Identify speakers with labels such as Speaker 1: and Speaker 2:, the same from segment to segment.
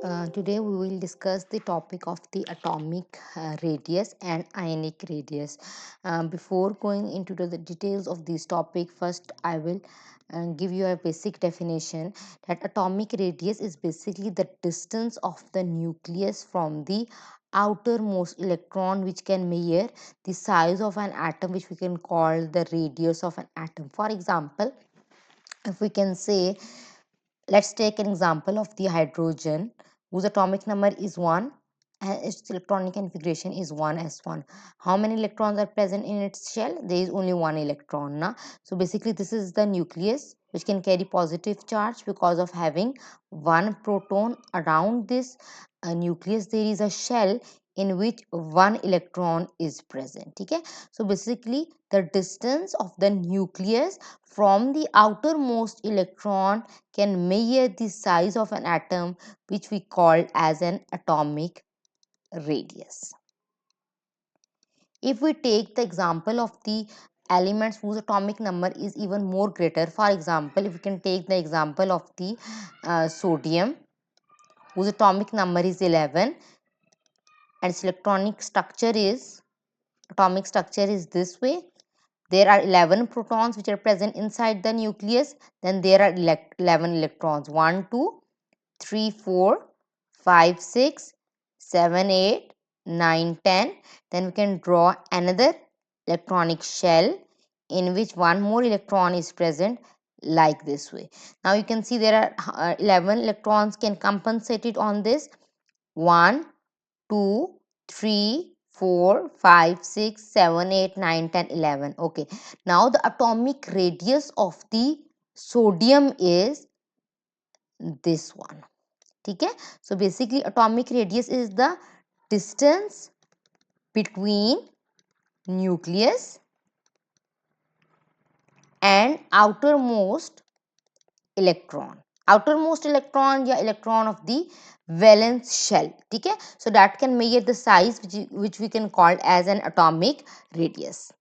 Speaker 1: Today we will discuss the topic of the atomic radius and ionic radius. Before going into the details of this topic, first I will give you a basic definition that atomic radius is basically the distance of the nucleus from the outermost electron, which can measure the size of an atom, which we can call the radius of an atom. For example, if we can say, let's take an example of the hydrogen whose atomic number is 1 and its electronic configuration is 1s1. How many electrons are present in its shell? There is only one electron. Na? So basically this is the nucleus which can carry positive charge because of having one proton around this nucleus. There is a shell in which one electron is present. Okay? So basically the distance of the nucleus from the outermost electron can measure the size of an atom, which we call as an atomic radius. If we take the example of the elements whose atomic number is even more greater, for example, if we can take the example of the sodium whose atomic number is 11 and its atomic structure is this way. There are 11 protons which are present inside the nucleus. Then there are 11 electrons. 1, 2, 3, 4, 5, 6, 7, 8, 9, 10. Then we can draw another electronic shell in which one more electron is present like this way. Now you can see there are 11 electrons can compensate it on this. 1, 2, 3, 4, 5, 6, 7, 8, 9, 10, 11. Okay. Now the atomic radius of the sodium is this one. Okay. So basically atomic radius is the distance between nucleus and outermost electron या electron of the valence shell. ठीक है, so that can measure the size which we can call as an atomic radius.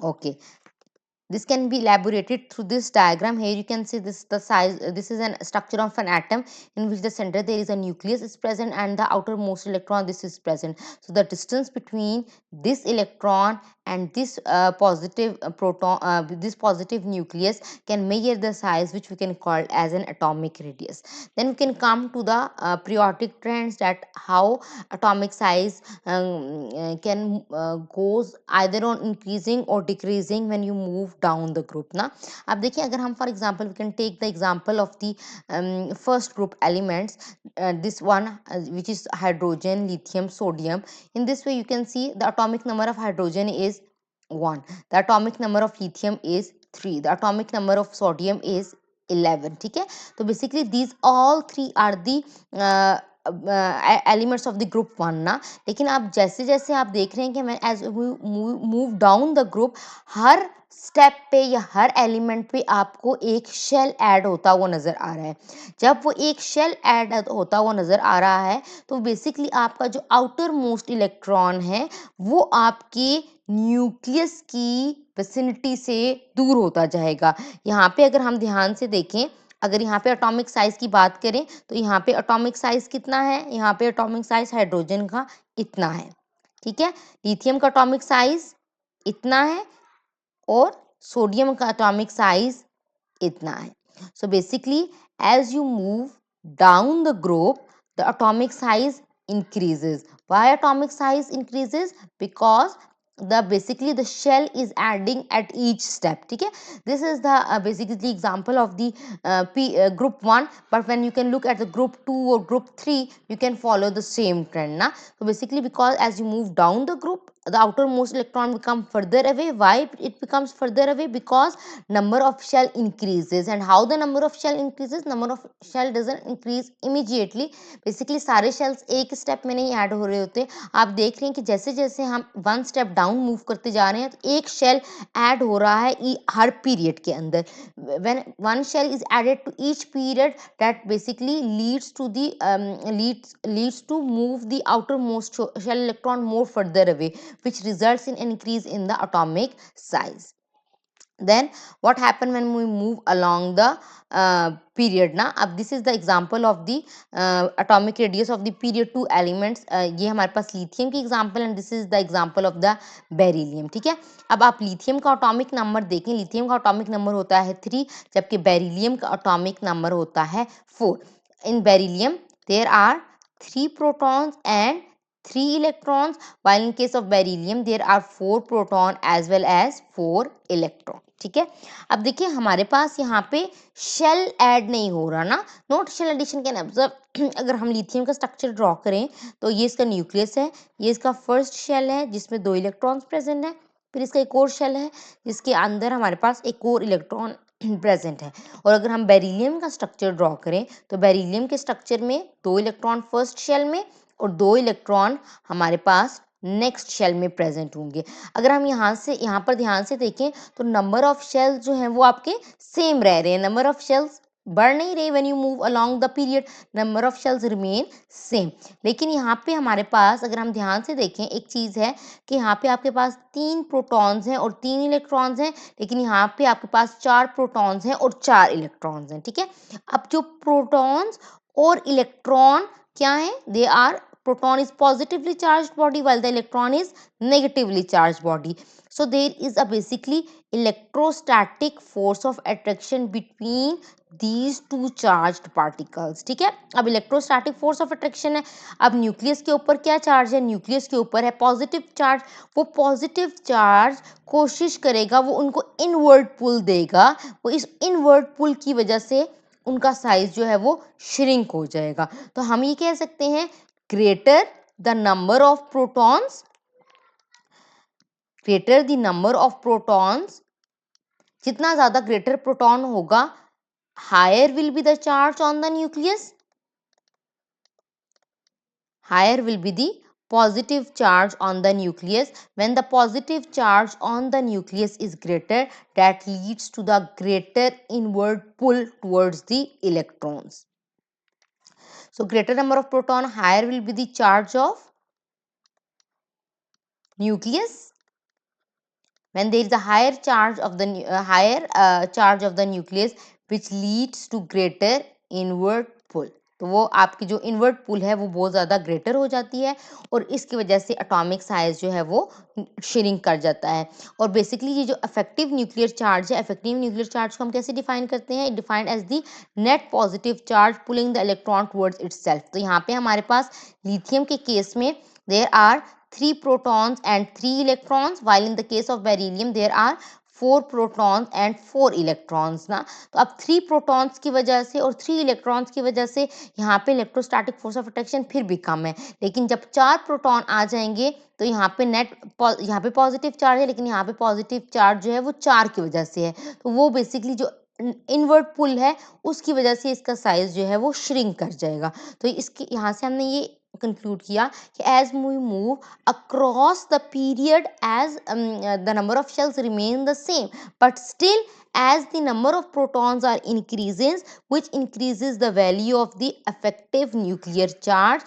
Speaker 1: Okay, this can be elaborated through this diagram. Here you can see this the size. This is a structure of an atom in which the center there is a nucleus is present and the outermost electron this is present. So the distance between this electron and this positive proton, this positive nucleus can measure the size which we can call as an atomic radius. Then we can come to the periodic trends, that how atomic size can goes either on increasing or decreasing when you move down the group ना. अब देखिए अगर हम for example we can take the example of the first group elements, this one which is hydrogen, lithium, sodium. In this way you can see the atomic number of hydrogen is 1, the atomic number of lithium is 3, the atomic number of sodium is 11. ठीक है, तो basically these all three are the elements of the group 1 ना. लेकिन आप जैसे जैसे आप देख रहे हैं कि मैं as move down the group, हर स्टेप पे या हर एलिमेंट पे आपको एक शेल ऐड होता हुआ नज़र आ रहा है. जब वो एक शेल ऐड होता हुआ नज़र आ रहा है तो बेसिकली आपका जो आउटर मोस्ट इलेक्ट्रॉन है वो आपके न्यूक्लियस की विसिनिटी से दूर होता जाएगा. यहाँ पे अगर हम ध्यान से देखें, अगर यहाँ पे एटॉमिक साइज की बात करें तो यहाँ पे एटॉमिक साइज कितना है, यहाँ पे एटॉमिक साइज हाइड्रोजन का इतना है. ठीक है, लिथियम का एटॉमिक साइज इतना है और सोडियम का एटॉमिक साइज इतना है. So basically as you move down the group the atomic size increases. Why atomic size increases? Because basically the shell is adding at each step. ठीक है, this is the basically the example of the group 1, but when you can look at the group 2 or group 3 you can follow the same trend ना. So basically because as you move down the group the outermost electron become further away. Why it becomes further away? Because number of shell increases. And how the number of shell increases? Number of shell doesn't increase immediately. Basically सारे shells एक step में नहीं add हो रहे होते. आप देख रहे हैं कि जैसे जैसे हम वन स्टेप डाउन मूव करते जा रहे हैं तो एक शेल ऐड हो रहा है हर पीरियड के अंदर. When one shell is added to each period that basically leads to the leads to move the outermost shell electron more further away, which results in increase in the atomic size. then what happen when we move along the period ना. अब this is the example of the atomic radius of the period two elements. ये हमारे पास lithium की example and this is the example of the beryllium. ठीक है, अब आप lithium का atomic number देखें, lithium का atomic number होता है 3, जबकि beryllium का atomic number होता है 4. in beryllium there are 3 protons and 3 electrons, while in case of beryllium there are 4 proton as well as 4 electron. ठीक है, अब देखिए हमारे पास यहाँ पे शेल ऐड नहीं हो रहा ना, note shell addition can observe. अगर हम लिथियम का स्ट्रक्चर ड्रॉ करें तो ये इसका न्यूक्लियस है, ये इसका फर्स्ट शेल है जिसमें 2 इलेक्ट्रॉन्स प्रेजेंट है, फिर इसका एक और शेल है जिसके अंदर हमारे पास एक और इलेक्ट्रॉन प्रेजेंट है. और अगर हम बेरिलियम का स्ट्रक्चर ड्रॉ करें तो बेरिलियम के स्ट्रक्चर में 2 इलेक्ट्रॉन फर्स्ट शेल में और 2 इलेक्ट्रॉन हमारे पास नेक्स्ट शेल में प्रेजेंट होंगे. अगर हम यहाँ पर ध्यान से देखें तो नंबर ऑफ शेल्स जो हैं वो आपके सेम रह रहे हैं, नंबर ऑफ शेल्स बढ़ नहीं रहे. When you move along the period number of shells remain same. लेकिन यहाँ पे हमारे पास अगर हम ध्यान से देखें एक चीज़ है कि यहाँ पे आपके पास 3 प्रोटॉन्स हैं और 3 इलेक्ट्रॉन्स हैं, लेकिन यहाँ पे आपके पास 4 प्रोटॉन्स हैं और 4 इलेक्ट्रॉन्स हैं. ठीक है, अब जो प्रोटॉन्स और इलेक्ट्रॉन क्या है, they are, proton is positively charged body while the electron is negatively charged body. So there is a basically electrostatic force of attraction between these two charged particles. ठीक है, अब electrostatic force of attraction है. अब nucleus के ऊपर क्या charge है, nucleus के ऊपर है पॉजिटिव चार्ज. वो पॉजिटिव चार्ज कोशिश करेगा, वो उनको इनवर्ड पुल देगा, वो इस इनवर्ड पुल की वजह से उनका साइज जो है वो श्रिंक हो जाएगा. तो हम ये कह सकते हैं greater the number of protons, greater the number of protons, जितना ज़्यादा greater proton होगा higher will be the charge on the nucleus, higher will be the positive charge on the nucleus. When the positive charge on the nucleus is greater, that leads to the greater inward pull towards the electrons. So greater number of proton, higher will be the charge of nucleus. When there is a higher charge of the charge of the nucleus which leads to greater inward pull. तो वो आपकी जो invert पुल है वो बहुत ज़्यादा greater हो जाती है और इसकी वजह से एटॉमिक साइज जो है वो श्रिंक कर जाता है. और बेसिकली ये जो इफेक्टिव न्यूक्लियर चार्ज है, इफेक्टिव न्यूक्लियर चार्ज को हम कैसे डिफाइन करते हैं, defined as the net positive charge pulling the electron towards itself. तो यहाँ पे हमारे पास लिथियम के केस में there are 3 protons and 3 electrons, while in the case of beryllium there are 4 protons and 4 electrons ना. तो अब 3 protons की वजह से और 3 electrons की वजह से यहाँ पे electrostatic force of attraction फिर भी कम है. लेकिन जब 4 proton आ जाएंगे तो यहाँ पे यहाँ पे पॉजिटिव चार्ज है, लेकिन यहाँ पे पॉजिटिव चार्ज जो है वो 4 की वजह से है. तो वो बेसिकली जो इनवर्ट पुल है उसकी वजह से इसका साइज जो है वो श्रिंक कर जाएगा. तो इसके यहाँ से हमने ये कंक्लूड किया कि as we move across the period, as the number of shells remain the same, but still as the number of protons are increases, which increases the value of the effective nuclear charge.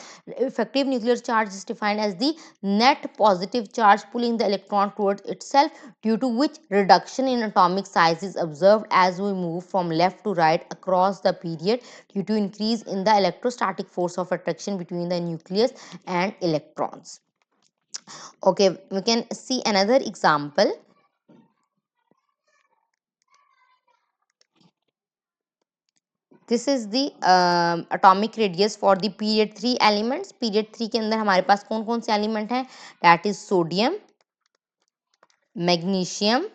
Speaker 1: Effective nuclear charge is defined as the net positive charge pulling the electron towards itself, due to which reduction in atomic size is observed as we move from left to right across the period, due to increase in the electrostatic force of attraction between the nucleus and electrons. Okay, we can see another example. This is the atomic radius for the period 3 elements. Period 3 के अंदर हमारे पास कौन कौन से element हैं, that is sodium, magnesium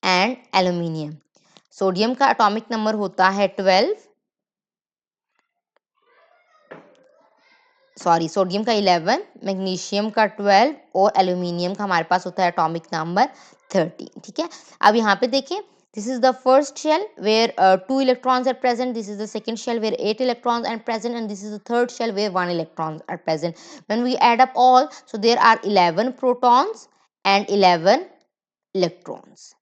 Speaker 1: and aluminium. Sodium का atomic number होता है 12, सॉरी सोडियम का 11, मैग्नीशियम का 12 और एल्यूमिनियम का हमारे पास होता है एटॉमिक नंबर 13. ठीक है, अब यहाँ पे देखें, this is the first shell where 2 electrons are present, this is the second shell where 8 electrons are present, and this is the third shell where 1 electron are present. When we add up all, so there are 11 protons and 11 electrons.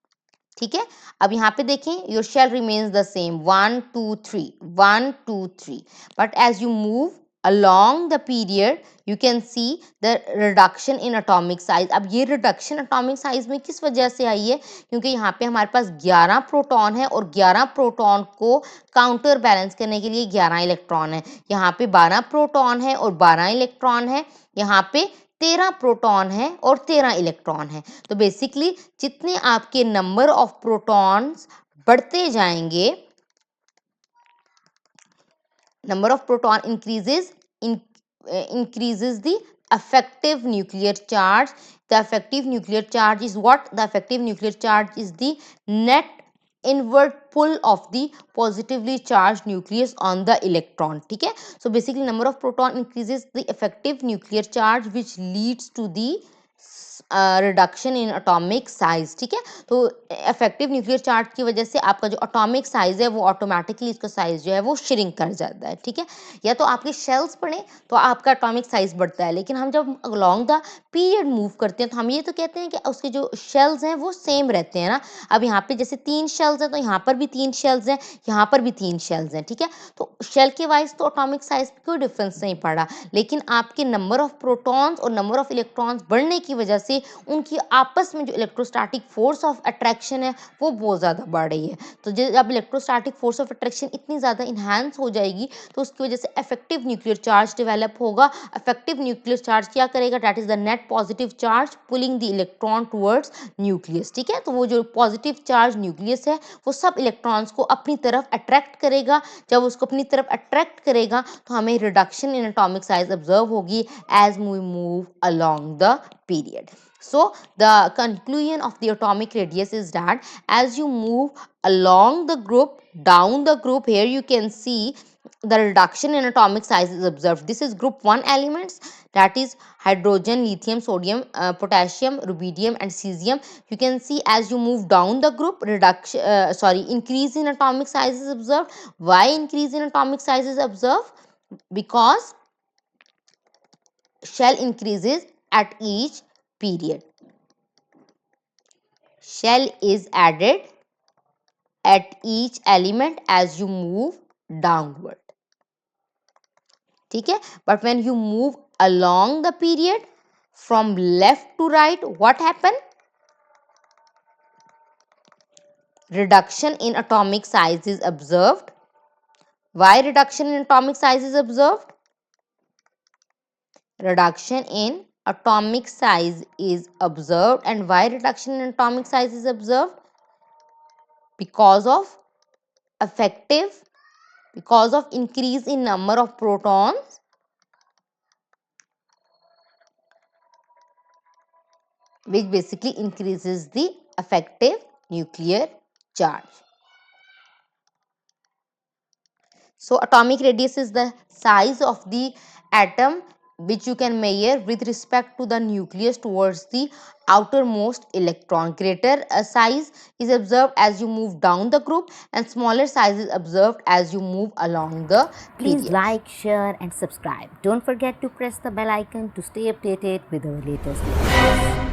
Speaker 1: ठीक है, अब यहाँ पे देखें, your shell remains the same 1 2 3 1 2 3, but as you move along the period you can see the reduction in atomic size. अब ये reduction atomic size में किस वजह से आई है? क्योंकि यहाँ पे हमारे पास 11 प्रोटॉन है और 11 प्रोटॉन को काउंटर बैलेंस करने के लिए 11 इलेक्ट्रॉन है। यहाँ पे 12 प्रोटॉन है और 12 इलेक्ट्रॉन है। यहाँ पे 13 प्रोटॉन है और 13 इलेक्ट्रॉन है। तो बेसिकली जितने आपके नंबर ऑफ प्रोटॉन्स बढ़ते जाएंगे, number of proton increases the effective nuclear charge. The effective nuclear charge is what? The effective nuclear charge is the net inward pull of the positively charged nucleus on the electron. ठीक है? So basically number of proton increases the effective nuclear charge which leads to the reduction in atomic size. ठीक है, तो effective nuclear charge की वजह से आपका जो एटॉमिक साइज है वो ऑटोमेटिकली इसका साइज जो है वो श्रिंक कर जाता है। ठीक है, या तो आपके शेल्स पढ़ें तो आपका एटॉमिक साइज बढ़ता है, लेकिन हम जब अलोंग द पीरियड मूव करते हैं तो हम ये तो कहते हैं कि उसके जो शेल्स हैं वो सेम रहते हैं ना। अब यहाँ पे जैसे 3 शेल्स हैं तो यहाँ पर भी 3 शेल्स हैं, यहाँ पर भी 3 शेल्स हैं। ठीक है, तो शेल के वाइज तो एटॉमिक साइज कोई डिफरेंस नहीं पड़ा, लेकिन आपके नंबर ऑफ प्रोटॉन्स और नंबर ऑफ इलेक्ट्रॉन्स बढ़ने की वजह से उनकी आपस में जो इलेक्ट्रोस्टैटिक फोर्स ऑफ अट्रैक्शन है वो बहुत ज़्यादा बढ़ रही है। तो जब इलेक्ट्रोस्टैटिक फोर्स ऑफ अट्रैक्शन इतनी ज़्यादा इन्हांस हो जाएगी तो उसकी वजह से इफेक्टिव न्यूक्लियर चार्ज डेवलप होगा। इफेक्टिव न्यूक्लियर चार्ज क्या करेगा? That is the net positive charge pulling the electron towards nucleus. ठीक है, तो वो जो पॉजिटिव चार्ज न्यूक्लियस है वो सब इलेक्ट्रॉन्स को अपनी तरफ अट्रैक्ट करेगा। जब उसको अपनी तरफ अट्रैक्ट करेगा तो हमें reduction in atomic size observe होगी as we move along the period. So the conclusion of the atomic radius is that as you move along the group, down the group, here you can see the reduction in atomic size is observed. This is group 1 elements, that is hydrogen, lithium, sodium, potassium, rubidium and cesium. You can see as you move down the group, increase in atomic size is observed. Why increase in atomic size is observed? Because shell increases at each period. Shell is added at each element as you move downward. ठीक है, but when you move along the period from left to right, what happen? Reduction in atomic size is observed. Why reduction in atomic size is observed? Reduction in atomic size is observed. And why reduction in atomic size is observed? Because of increase in number of protons which basically increases the effective nuclear charge. So atomic radius is the size of the atom which you can measure with respect to the nucleus towards the outermost electron. Greater size is observed as you move down the group and smaller size is observed as you move along the
Speaker 2: Please
Speaker 1: period.
Speaker 2: like, share and subscribe. Don't forget to press the bell icon to stay updated with our latest videos.